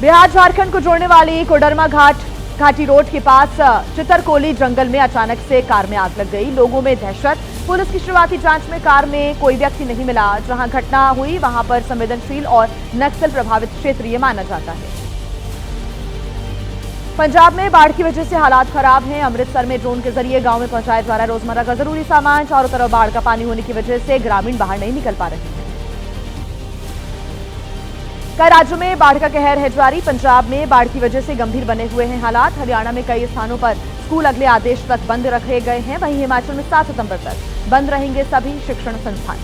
बिहार झारखंड को जोड़ने वाली कोडरमा घाटी रोड के पास चितरकोली जंगल में अचानक से कार में आग लग गई। लोगों में दहशत। पुलिस की शुरुआती जांच में कार में कोई व्यक्ति नहीं मिला। जहां घटना हुई वहां पर संवेदनशील और नक्सल प्रभावित क्षेत्र ये माना जाता है। पंजाब में बाढ़ की वजह से हालात खराब हैं। अमृतसर में ड्रोन के जरिए गांव में पहुंचाया जा रहा है रोजमर्रा का जरूरी सामान। चारों तरफ बाढ़ का पानी होने की वजह से ग्रामीण बाहर नहीं निकल पा रहे हैं। कई राज्यों में बाढ़ का कहर है जारी। पंजाब में बाढ़ की वजह से गंभीर बने हुए हैं हालात। हरियाणा में कई स्थानों पर स्कूल अगले आदेश तक बंद रखे गए हैं। वहीं हिमाचल में 7 सितंबर तक बंद रहेंगे सभी शिक्षण संस्थान।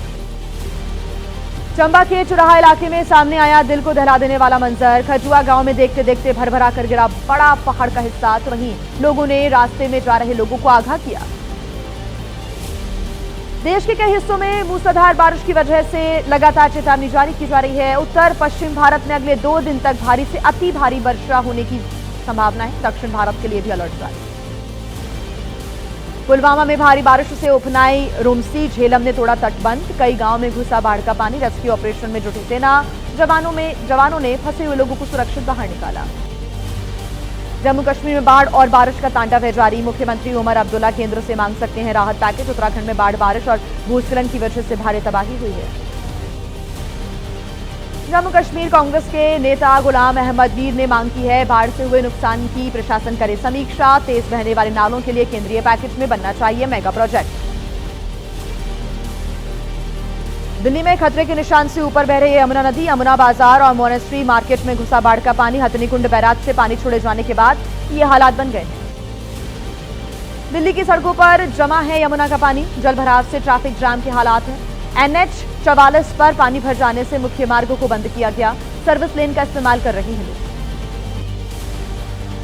चंबा के चुराहा इलाके में सामने आया दिल को दहला देने वाला मंजर। खजुआ गांव में देखते देखते भरभरा कर गिरा बड़ा पहाड़ का हिस्सा। तो वहीं लोगों ने रास्ते में जा रहे लोगों को आगाह किया। देश के कई हिस्सों में मूसलाधार बारिश की वजह से लगातार चेतावनी जारी की जा रही है। उत्तर पश्चिम भारत में अगले 2 दिन तक भारी से अति भारी वर्षा होने की संभावना है। दक्षिण भारत के लिए भी अलर्ट जारी। पुलवामा में भारी बारिश से उफनाई रुमसी झेलम ने तोड़ा तटबंध। कई गांव में घुसा बाढ़ का पानी। रेस्क्यू ऑपरेशन में जुटी सेना। जवानों ने फंसे हुए लोगों को सुरक्षित बाहर निकाला। जम्मू कश्मीर में बाढ़ और बारिश का तांडव है जारी। मुख्यमंत्री उमर अब्दुल्ला केंद्र से मांग सकते हैं राहत पैकेज। उत्तराखंड में बाढ़, बारिश और भूस्खलन की वजह से भारी तबाही हुई है। जम्मू कश्मीर कांग्रेस के नेता गुलाम अहमद वीर ने मांग की है बाढ़ से हुए नुकसान की प्रशासन करे समीक्षा। तेज बहने वाले नालों के लिए केंद्रीय पैकेज में बनना चाहिए मेगा प्रोजेक्ट। दिल्ली में खतरे के निशान से ऊपर बह रही यमुना नदी। यमुना बाजार और मोनेस्ट्री मार्केट में घुसा बाढ़ का पानी। हथनीकुंड बैराज से पानी छोड़े जाने के बाद ये हालात बन गए हैं। दिल्ली की सड़कों पर जमा है यमुना का पानी। जलभराव से ट्रैफिक जाम के हालात हैं। NH 44 पर पानी भर जाने से मुख्य मार्गों को बंद किया गया। सर्विस लेन का इस्तेमाल कर रहे हैं लोग।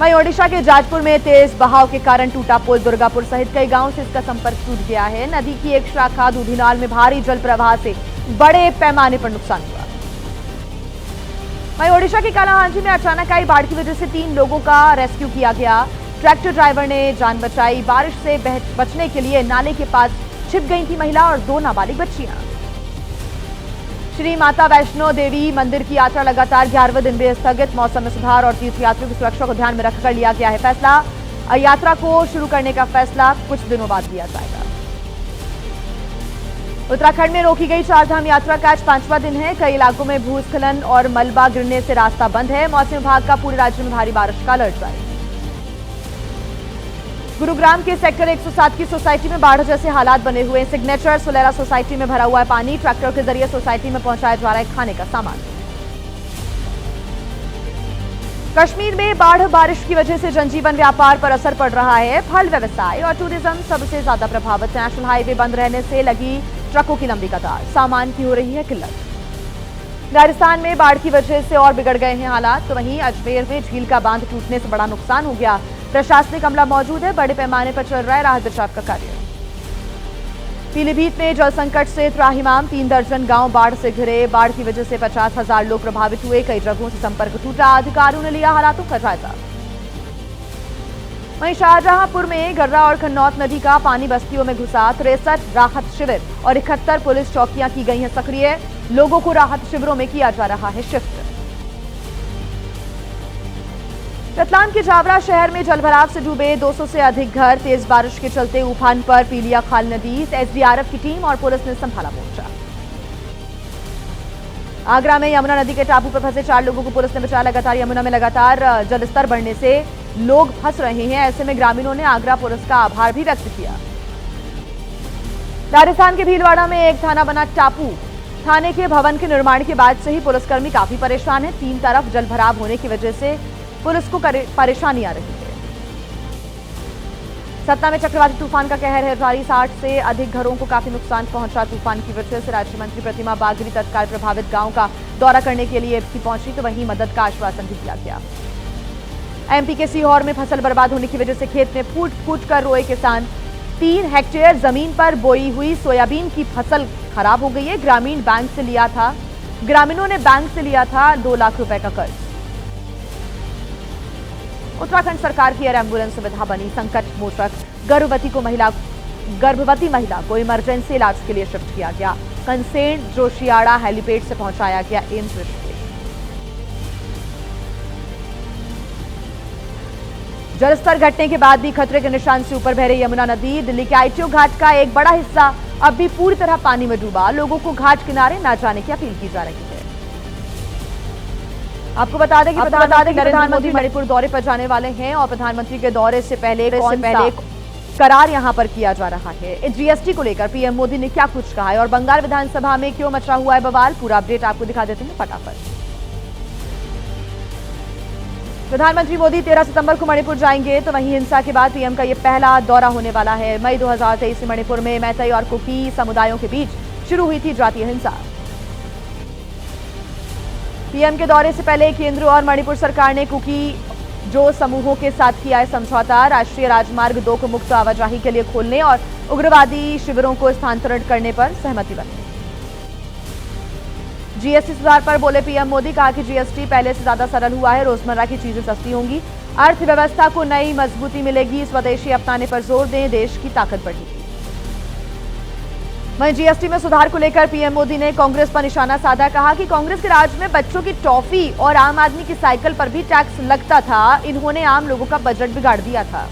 वहीं ओडिशा के जाजपुर में तेज बहाव के कारण टूटा पुल। दुर्गापुर सहित कई गांवों से इसका संपर्क टूट गया है। नदी की एक शाखा दूधीनाल में भारी जल प्रवाह से बड़े पैमाने पर नुकसान हुआ। वहीं ओडिशा के कालाहांडी में अचानक आई बाढ़ की वजह से 3 लोगों का रेस्क्यू किया गया। ट्रैक्टर ड्राइवर ने जान बचाई। बारिश से बचने के लिए नाले के पास छिप गई थी महिला और 2 नाबालिग बच्चियां। श्री माता वैष्णो देवी मंदिर की यात्रा लगातार 11वें दिन भी स्थगित। मौसम में सुधार और तीर्थयात्रियों की सुरक्षा को ध्यान में रखकर लिया गया है फैसला। यात्रा को शुरू करने का फैसला कुछ दिनों बाद लिया जाएगा। उत्तराखंड में रोकी गई 4 धाम यात्रा का आज 5वां दिन है। कई इलाकों में भूस्खलन और मलबा गिरने से रास्ता बंद है। मौसम विभाग का पूरे राज्य में भारी बारिश का अलर्ट जारी। गुरुग्राम के सेक्टर 107 की सोसाइटी में बाढ़ जैसे हालात बने हुए हैं। सिग्नेचर सुलेरा सोसाइटी में भरा हुआ है पानी। ट्रैक्टर के जरिए सोसाइटी में पहुंचाया जा रहा है खाने का सामान। कश्मीर में बाढ़ बारिश की वजह से जनजीवन व्यापार पर असर पड़ रहा है। फल व्यवसाय और टूरिज्म सबसे ज्यादा प्रभावित। नेशनल हाईवे बंद रहने से लगी ट्रकों की लंबी कतार। सामान की हो रही है किल्लत। राजस्थान में बाढ़ की वजह से और बिगड़ गए हैं हालात। तो वहीं अजमेर में झील का बांध टूटने से बड़ा नुकसान हो गया। प्रशासनिक अमला मौजूद है। बड़े पैमाने पर चल रहा है राहत बचाव का कार्य। पीलीभीत में जल संकट से त्राहिमाम। 3 दर्जन गांव बाढ़ से घिरे। बाढ़ की वजह से 50,000 लोग प्रभावित हुए। कई जगहों से संपर्क टूटा। अधिकारियों ने लिया हालातों का जायजा। वहीं शाहजहांपुर में गर्रा और खन्नौत नदी का पानी बस्तियों में घुसा। 63 राहत शिविर और 71 पुलिस चौकियां की गई हैं सक्रिय। लोगों को राहत शिविरों में किया जा रहा है शिफ्ट। रतलाम के जावरा शहर में जलभराव से डूबे 200 से अधिक घर। तेज बारिश के चलते उफान पर पीलिया खाल नदी। SDRF की टीम और पुलिस ने संभाला मोर्चा। आगरा में यमुना नदी के टापू पर फंसे 4 लोगों को पुलिस ने बचाया। लगातार यमुना में लगातार जलस्तर बढ़ने से लोग फंस रहे हैं। ऐसे में ग्रामीणों ने आगरा पुलिस का आभार भी व्यक्त किया। राजस्थान के भीलवाड़ा में एक थाना बना टापू। थाने के भवन के निर्माण के बाद से ही पुलिसकर्मी काफी परेशान है। 3 तरफ जलभराव होने की वजह से पुलिस को परेशानी आ रही है। सतना में चक्रवाती तूफान का कहर है जारी। 60 से अधिक घरों को काफी नुकसान पहुंचा। तूफान की वजह से राज्य मंत्री प्रतिमा बागरी तत्काल प्रभावित गांव का दौरा करने के लिए पहुंची। तो वहीं मदद का आश्वासन भी दिया गया। MP के सीहोर में फसल बर्बाद होने की वजह से खेत में फूट फूट कर रोए किसान। 3 हेक्टेयर जमीन पर बोई हुई सोयाबीन की फसल खराब हो गई है। ग्रामीणों ने बैंक से लिया था 2 लाख रुपए का कर्ज। उत्तराखंड सरकार की एयर एम्बुलेंस सुविधा बनी संकट मोचक। गर्भवती महिला को इमरजेंसी इलाज के लिए शिफ्ट किया गया। कंसेन जोशियाड़ा हेलीपैड से पहुंचाया गया एम्स ऋषिकेश। जलस्तर घटने के बाद भी खतरे के निशान से ऊपर बह रही यमुना नदी। दिल्ली के आईटीओ घाट का एक बड़ा हिस्सा अब भी पूरी तरह पानी में डूबा। लोगों को घाट किनारे न जाने की अपील की जा रही है। आपको बता दें कि नरेंद्र मोदी मणिपुर दौरे पर जाने वाले हैं और प्रधानमंत्री के दौरे से पहले करार यहां पर किया जा रहा है। जीएसटी को लेकर पीएम मोदी ने क्या कुछ कहा है और बंगाल विधानसभा में क्यों मचा हुआ है बवाल, पूरा अपडेट आपको दिखा देते हैं फटाफट। प्रधानमंत्री मोदी 13 सितंबर को मणिपुर जाएंगे, तो वहीं हिंसा के बाद पीएम का यह पहला दौरा होने वाला है। मई 2023 में मणिपुर में मैतेई और कुकी समुदायों के बीच शुरू हुई थी जातीय हिंसा। पीएम के दौरे से पहले केंद्र और मणिपुर सरकार ने कुकी जो समूहों के साथ किया है समझौता। राष्ट्रीय राजमार्ग 2 को मुक्त आवाजाही के लिए खोलने और उग्रवादी शिविरों को स्थानांतरण करने पर सहमति बनी। जीएसटी सुधार पर बोले पीएम मोदी, कहा कि जीएसटी पहले से ज्यादा सरल हुआ है, रोजमर्रा की चीजें सस्ती होंगी, अर्थव्यवस्था को नई मजबूती मिलेगी, स्वदेशी अपनाने पर जोर दें, देश की ताकत बढ़ेगी। वहीं जीएसटी में सुधार को लेकर पीएम मोदी ने कांग्रेस पर निशाना साधा। कहा कि कांग्रेस के राज में बच्चों की टॉफी और आम आदमी की साइकिल पर भी टैक्स लगता था, इन्होंने आम लोगों का बजट बिगाड़ दिया था।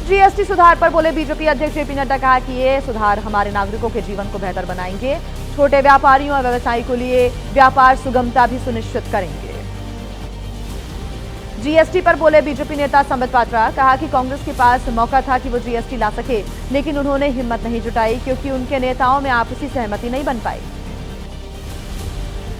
जीएसटी सुधार पर बोले बीजेपी अध्यक्ष जेपी नड्डा, कहा कि ये सुधार हमारे नागरिकों के जीवन को बेहतर बनाएंगे, छोटे व्यापारियों और व्यवसायी के लिए व्यापार सुगमता भी सुनिश्चित करेंगे। जीएसटी पर बोले बीजेपी नेता संबित पात्रा, कहा कि कांग्रेस के पास मौका था कि वो जीएसटी ला सके, लेकिन उन्होंने हिम्मत नहीं जुटाई क्योंकि उनके नेताओं में आपसी सहमति नहीं बन पाई।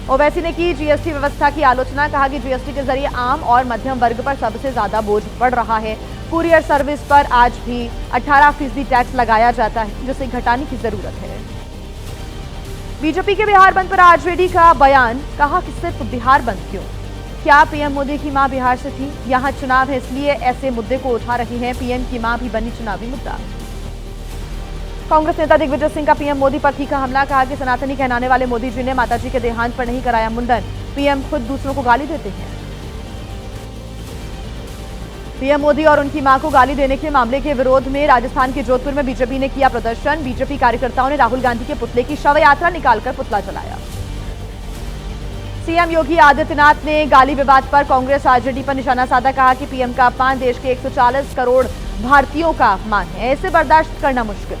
ओवैसी ने की जीएसटी व्यवस्था की आलोचना। कहा कि जीएसटी के जरिए आम और मध्यम वर्ग पर सबसे ज्यादा बोझ पड़ रहा है। कुरियर सर्विस पर आज भी 18% टैक्स लगाया जाता है, जिसे घटाने की जरूरत है। बीजेपी के बिहार बंद पर आरजेडी का बयान। कहा कि सिर्फ बिहार बंद क्यों, क्या पीएम मोदी की मां बिहार से थी? यहां चुनाव है इसलिए ऐसे मुद्दे को उठा रही हैं, पीएम की मां भी बनी चुनावी मुद्दा। कांग्रेस नेता दिग्विजय सिंह का पीएम मोदी पर तीखा हमला। कहा कि सनातनी कहलाने वाले मोदी जी ने माताजी के देहांत पर नहीं कराया मुंडन, पीएम खुद दूसरों को गाली देते हैं। पीएम मोदी और उनकी मां को गाली देने के मामले के विरोध में राजस्थान के जोधपुर में बीजेपी ने किया प्रदर्शन। बीजेपी कार्यकर्ताओं ने राहुल गांधी के पुतले की शव यात्रा निकालकर पुतला जलाया। सीएम योगी आदित्यनाथ ने गाली विवाद पर कांग्रेस आरजेडी पर निशाना साधा। कहा कि पीएम का अपमान देश के 140 करोड़ भारतीयों का अपमान है, इसे बर्दाश्त करना मुश्किल।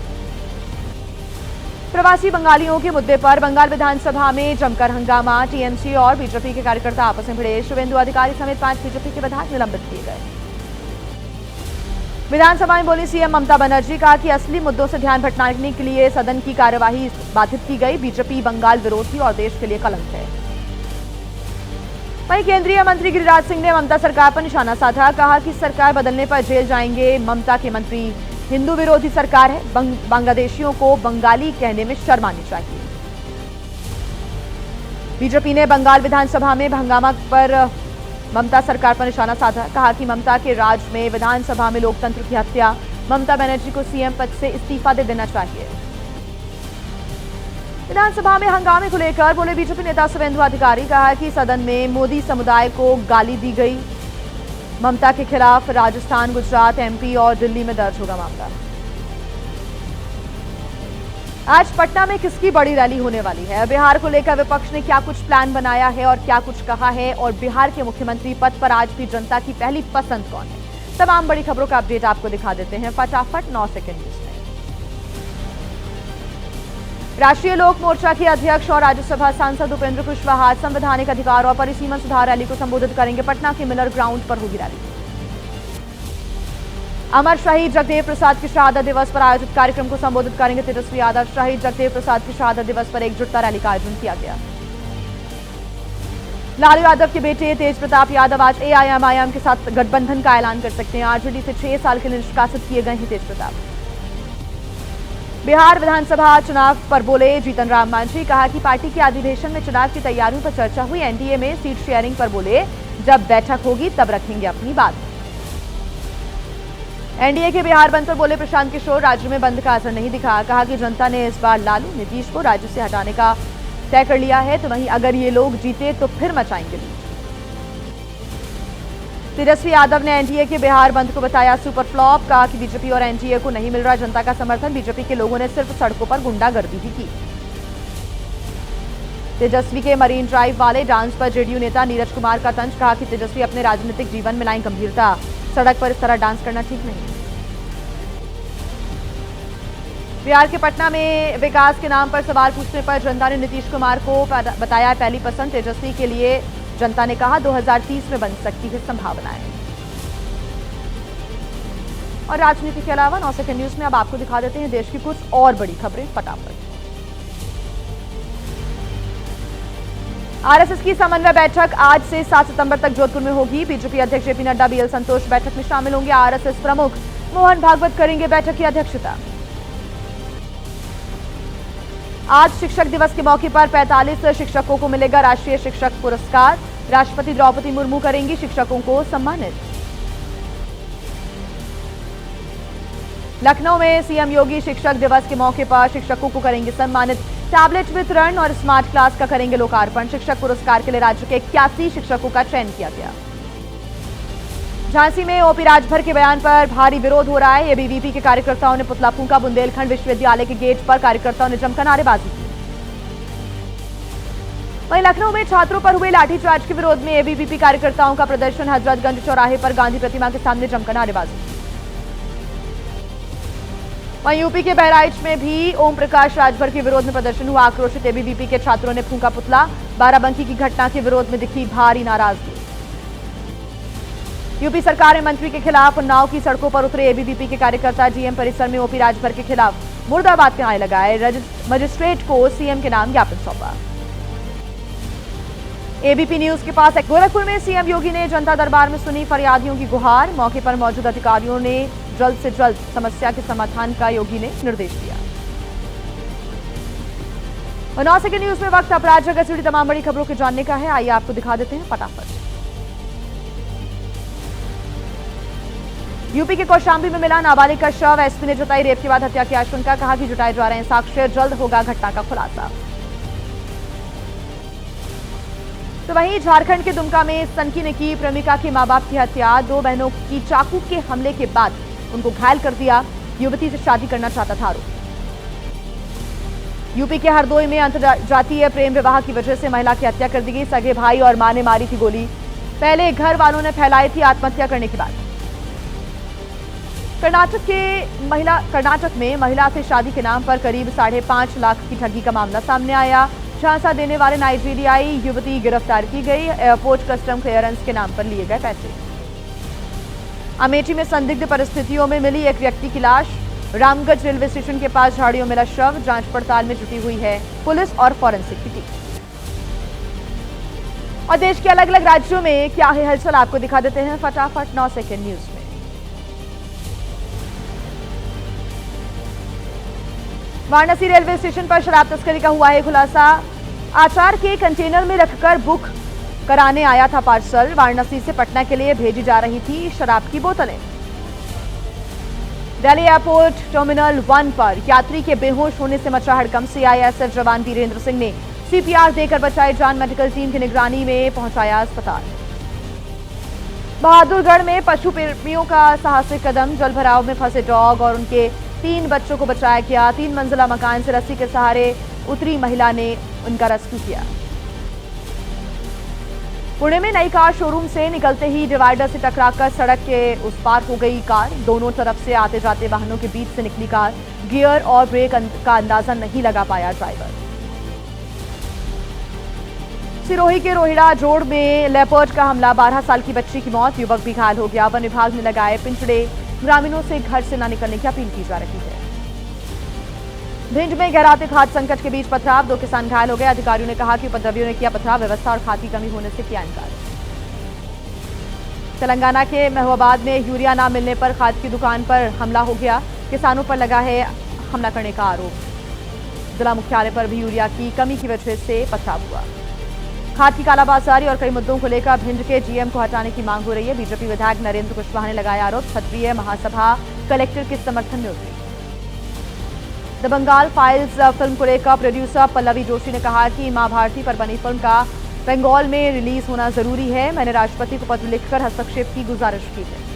प्रवासी बंगालियों के मुद्दे पर बंगाल विधानसभा में जमकर हंगामा। टीएमसी और बीजेपी के कार्यकर्ता आपस में भिड़े। शुभेंदु अधिकारी समेत 5 बीजेपी के विधायक निलंबित किए गए। विधानसभा में बोली सीएम ममता बनर्जी। कहा कि असली मुद्दों से ध्यान भटकाने के लिए सदन की कार्यवाही बाधित की गई। बीजेपी बंगाल विरोधी और देश के लिए कलंक है। वहीं केंद्रीय मंत्री गिरिराज सिंह ने ममता सरकार पर निशाना साधा। कहा कि सरकार बदलने पर जेल जाएंगे ममता के मंत्री। हिंदू विरोधी सरकार है, बांग्लादेशियों को बंगाली कहने में शर्म आनी चाहिए। बीजेपी ने बंगाल विधानसभा में हंगामा पर ममता सरकार पर निशाना साधा। कहा कि ममता के राज में विधानसभा में लोकतंत्र की हत्या, ममता बनर्जी को सीएम पद से इस्तीफा दे देना चाहिए। विधानसभा में हंगामे को लेकर बोले बीजेपी नेता शुभेंदु अधिकारी। कहा कि सदन में मोदी समुदाय को गाली दी गई। ममता के खिलाफ राजस्थान, गुजरात, एमपी और दिल्ली में दर्ज होगा मामला। आज पटना में किसकी बड़ी रैली होने वाली है? बिहार को लेकर विपक्ष ने क्या कुछ प्लान बनाया है और क्या कुछ कहा है, और बिहार के मुख्यमंत्री पद पर आज भी जनता की पहली पसंद कौन है? तमाम बड़ी खबरों का अपडेट आपको दिखा देते हैं फटाफट 9 सेकंड में। राष्ट्रीय लोक मोर्चा के अध्यक्ष और राज्यसभा सांसद उपेंद्र कुशवाहा संवैधानिक अधिकार और परिसीमन सुधार रैली को संबोधित करेंगे। पटना के मिलर ग्राउंड पर होगी रैली। अमर शहीद जगदेव प्रसाद की शहादत दिवस पर आयोजित कार्यक्रम को संबोधित करेंगे तेजस्वी यादव। शहीद जगदेव प्रसाद की शहादत दिवस पर एकजुटता रैली का आयोजन किया गया। लालू यादव के बेटे तेज प्रताप यादव आज एआईएमआईएम के साथ गठबंधन का ऐलान कर सकते हैं। आरजेडी से 6 साल के लिए निष्कासित किए गए हैं तेज प्रताप। बिहार विधानसभा चुनाव पर बोले जीतन राम मांझी। कहा कि पार्टी के अधिवेशन में चुनाव की तैयारियों पर चर्चा हुई। एनडीए में सीट शेयरिंग पर बोले जब बैठक होगी तब रखेंगे अपनी बात। एनडीए के बिहार बंद पर बोले प्रशांत किशोर। राज्य में बंद का असर नहीं दिखा। कहा कि जनता ने इस बार लालू नीतीश को राज्य से हटाने का तय कर लिया है, तो वहीं अगर ये लोग जीते तो फिर मचाएंगे लूट। तेजस्वी यादव ने एनडीए के बिहार बंद को बताया सुपर फ्लॉप। कहा कि बीजेपी और एनडीए को नहीं मिल रहा जनता का समर्थन। बीजेपी के लोगों ने सिर्फ सड़कों पर गुंडागर्दी ही की। तेजस्वी के मरीन ड्राइव वाले डांस पर जेडीयू नेता नीरज कुमार का तंज। कहा कि तेजस्वी अपने राजनीतिक जीवन में लाएं गंभीरता। सड़क पर इस तरह डांस करना ठीक नहीं। बिहार के पटना में विकास के नाम पर सवाल पूछने पर जनता ने नीतीश कुमार को बताया पहली पसंद। तेजस्वी के लिए जनता ने कहा 2030 में बन सकती है संभावनाएं। और राजनीति के अलावा 9 सेकंड न्यूज में अब आपको दिखा देते हैं देश की कुछ और बड़ी खबरें फटाफट। आरएसएस की समन्वय बैठक आज से 7 सितंबर तक जोधपुर में होगी। बीजेपी अध्यक्ष जेपी नड्डा, बीएल संतोष बैठक में शामिल होंगे। आरएसएस प्रमुख मोहन भागवत करेंगे बैठक की अध्यक्षता। आज शिक्षक दिवस के मौके पर 45 शिक्षकों को मिलेगा राष्ट्रीय शिक्षक पुरस्कार। राष्ट्रपति द्रौपदी मुर्मू करेंगी शिक्षकों को सम्मानित। लखनऊ में सीएम योगी शिक्षक दिवस के मौके पर शिक्षकों को करेंगे सम्मानित। टैबलेट वितरण और स्मार्ट क्लास का करेंगे लोकार्पण। शिक्षक पुरस्कार के लिए राज्य के 81 शिक्षकों का चयन किया गया। झांसी में ओपी राजभर के बयान पर भारी विरोध हो रहा है। एबीवीपी के कार्यकर्ताओं ने पुतला फूंका। बुंदेलखंड विश्वविद्यालय के गेट पर कार्यकर्ताओं ने जमकर नारेबाजी की। वहीं लखनऊ में छात्रों पर हुए लाठीचार्ज के विरोध में एबीवीपी कार्यकर्ताओं का प्रदर्शन। हजरतगंज चौराहे पर गांधी प्रतिमा के सामने जमकर नारेबाजी। वहीं यूपी के बहराइच में भी ओम प्रकाश राजभर के विरोध में प्रदर्शन हुआ। आक्रोशित एबीवीपी के छात्रों ने फूंका पुतला। बाराबंकी की घटना के विरोध में दिखी भारी नाराजगी। यूपी सरकार में मंत्री के खिलाफ उन्नाव की सड़कों पर उतरे एबीवीपी के कार्यकर्ता। जीएम परिसर में ओपी राजभर के खिलाफ मुर्दाबाद के नारे लगाए। मजिस्ट्रेट को सीएम के नाम ज्ञापन सौंपा। एबीपी न्यूज के पास गोरखपुर में सीएम योगी ने जनता दरबार में सुनी फरियादियों की गुहार। मौके पर मौजूद अधिकारियों ने जल्द से जल्द समस्या के समाधान का योगी ने निर्देश दिया। और 9 सेकंड न्यूज में वक्त अपराध जगत से जुड़ी तमाम बड़ी खबरों के जानने का है। आइए आपको दिखा देते हैं फटाफट। यूपी के कौशाम्बी में मिला नाबालिग का शव। एसपी ने जताई रेप के बाद हत्या की आशंका। कहा कि जुटाए जा रहे हैं साक्ष्य, जल्द होगा घटना का खुलासा। तो वहीं झारखंड के दुमका में सनकी ने की प्रेमिका के मां बाप की हत्या। 2 बहनों की चाकू के हमले के बाद उनको घायल कर दिया। युवती से शादी करना चाहता था आरोपी। यूपी के हरदोई में अंतरजातीय प्रेम विवाह की वजह से महिला की हत्या कर दी गई। सगे भाई और मां ने मारी थी गोली। पहले घर वालों ने फैलाई थी आत्महत्या करने की बात। कर्नाटक में महिला से शादी के नाम पर करीब 5.5 लाख की ठगी का मामला सामने आया। झांसा देने वाले नाइजीरियाई युवती गिरफ्तार की गई। एयरपोर्ट कस्टम क्लियरेंस के नाम पर लिए गए पैसे। अमेठी में संदिग्ध परिस्थितियों में मिली एक व्यक्ति की लाश। रामगंज रेलवे स्टेशन के पास झाड़ियों मिला शव। जांच पड़ताल में जुटी हुई है पुलिस और फॉरेंसिक की टीम। और देश के अलग अलग राज्यों में क्या है हलचल आपको दिखा देते हैं फटाफट 9 सेकंड न्यूज में। वाराणसी रेलवे स्टेशन पर शराब तस्करी का हुआ है खुलासा। आचार के कंटेनर में रखकर बुक कराने आया था पार्सल। वाराणसी से पटना के लिए भेजी जा रही थी शराब की बोतलें। दिल्ली एयरपोर्ट टर्मिनल 1 पर यात्री के बेहोश होने से मचा हड़कंप। सीआईएसएफ जवान वीरेंद्र सिंह ने सीपीआर देकर बचाई जान। मेडिकल टीम की निगरानी में पहुंचाया अस्पताल। बहादुरगढ़ में पशु प्रेमियों का साहसिक कदम। जलभराव में फंसे डॉग और उनके 3 बच्चों को बचाया गया। 3 मंजिला मकान से रस्सी के सहारे उतरी महिला ने उनका रेस्क्यू किया। पुणे में नई कार शोरूम से निकलते ही डिवाइडर से टकराकर सड़क के उस पार हो गई कार। दोनों तरफ से आते जाते वाहनों के बीच से निकली कार। गियर और ब्रेक का अंदाजा नहीं लगा पाया ड्राइवर। सिरोही के रोहिड़ा जोड़ में लेपर्ड का हमला। 12 साल की बच्ची की मौत। युवक भी घायल हो गया। वन विभाग ने लगाए पिंजड़े। ग्रामीणों से घर से न निकलने की अपील की जा रही है। भिंड में गहराते खाद्य संकट के बीच पथराव। 2 किसान घायल हो गए। अधिकारियों ने कहा कि उपद्रवियों ने किया पथराव। व्यवस्था और खाद की कमी होने से किया इनकार। तेलंगाना के महबूबाबाद में यूरिया न मिलने पर खाद की दुकान पर हमला हो गया। किसानों पर लगा है हमला करने का आरोप। जिला मुख्यालय पर भी यूरिया की कमी की वजह से पथराव हुआ। खाद की कालाबाजारी और कई मुद्दों को लेकर भिंड के जीएम को हटाने की मांग हो रही है। बीजेपी विधायक नरेंद्र कुशवाहा ने लगाया आरोप। क्षत्रिय महासभा कलेक्टर के समर्थन में उतरी। द बंगाल फाइल्स फिल्म को लेकर प्रोड्यूसर पल्लवी जोशी ने कहा कि मां भारती पर बनी फिल्म का बंगाल में रिलीज होना जरूरी है। मैंने राष्ट्रपति को पत्र लिखकर हस्तक्षेप की गुजारिश की है।